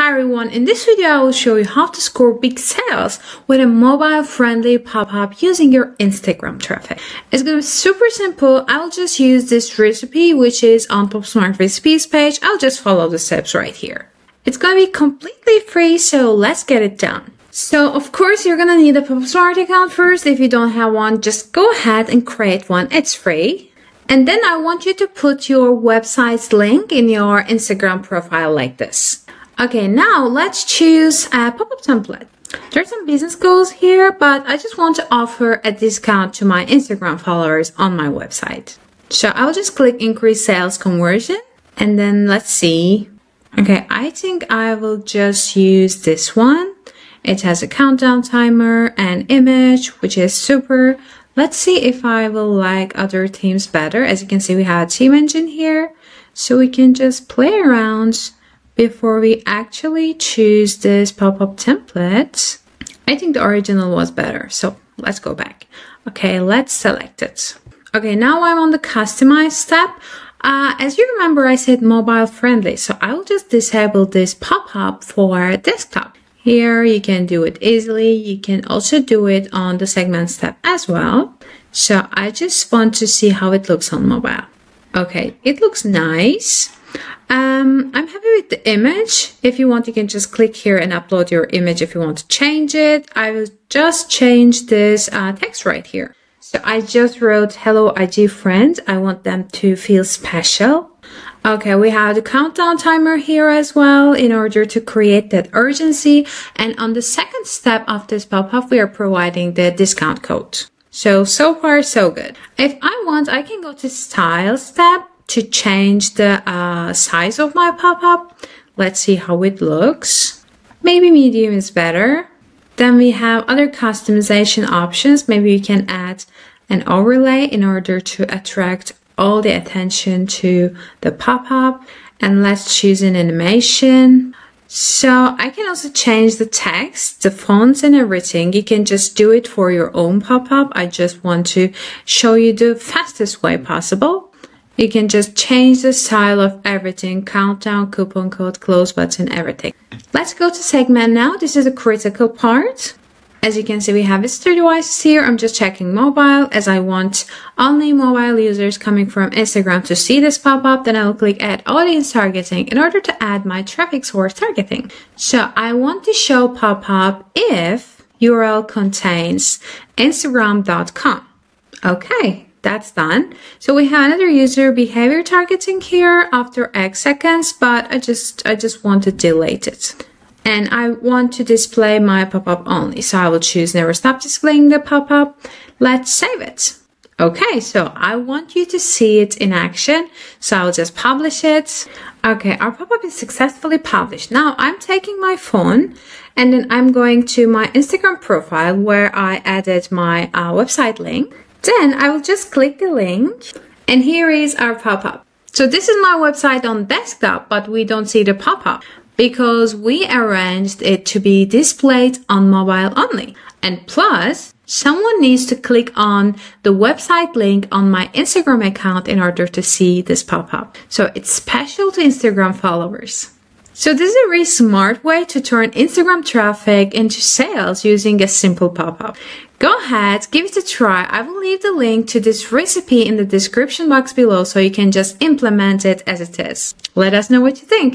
Hi everyone, in this video I will show you how to score big sales with a mobile-friendly pop-up using your Instagram traffic. It's going to be super simple. I'll just use this recipe which is on Pop Smart Recipes page. I'll just follow the steps right here. It's going to be completely free, so let's get it done. So of course you're going to need a Pop Smart account first. If you don't have one, just go ahead and create one. It's free. And then I want you to put your website's link in your Instagram profile like this. Okay, now let's choose a pop-up template. There's some business goals here, but I just want to offer a discount to my Instagram followers on my website. So I'll just click increase sales conversion and then let's see. Okay, I think I will just use this one. It has a countdown timer and image, which is super. Let's see if I will like other themes better. As you can see, we have a theme engine here. So we can just play around before we actually choose this pop-up template. I think the original was better, so let's go back. Okay, let's select it. Okay, now I'm on the customize step. As you remember, I said mobile friendly, so I will just disable this pop-up for desktop. Here you can do it easily. You can also do it on the segment step as well. So I just want to see how it looks on mobile. Okay, it looks nice. I'm happy with the image. If you want, you can just click here and upload your image if you want to change it. I will just change this text right here. So I just wrote, hello IG friends. I want them to feel special. Okay, we have the countdown timer here as well in order to create that urgency. And on the second step of this pop-up, we are providing the discount code. So far, so good. If I want, I can go to style step to change the size of my pop-up. Let's see how it looks. Maybe medium is better. Then we have other customization options. Maybe you can add an overlay in order to attract all the attention to the pop-up. And let's choose an animation. So I can also change the text, the fonts and everything. You can just do it for your own pop-up. I just want to show you the fastest way possible. You can just change the style of everything, countdown, coupon code, close button, everything. Let's go to segment now. This is a critical part. As you can see, we have visitor devices here. I'm just checking mobile as I want only mobile users coming from Instagram to see this pop-up. Then I'll click add audience targeting in order to add my traffic source targeting. So I want to show pop-up if URL contains Instagram.com. Okay. That's done. So we have another user behavior targeting here after X seconds, but I just want to delete it. And I want to display my pop-up only. So I will choose never stop displaying the pop-up. Let's save it. Okay, so I want you to see it in action. So I'll just publish it. Okay, our pop-up is successfully published. Now I'm taking my phone and then I'm going to my Instagram profile where I added my website link. Then I will just click the link and here is our pop-up. So this is my website on desktop, but we don't see the pop-up because we arranged it to be displayed on mobile only. And plus, someone needs to click on the website link on my Instagram account in order to see this pop-up. So it's special to Instagram followers. So this is a really smart way to turn Instagram traffic into sales using a simple pop-up. Go ahead, give it a try. I will leave the link to this recipe in the description box below so you can just implement it as it is. Let us know what you think.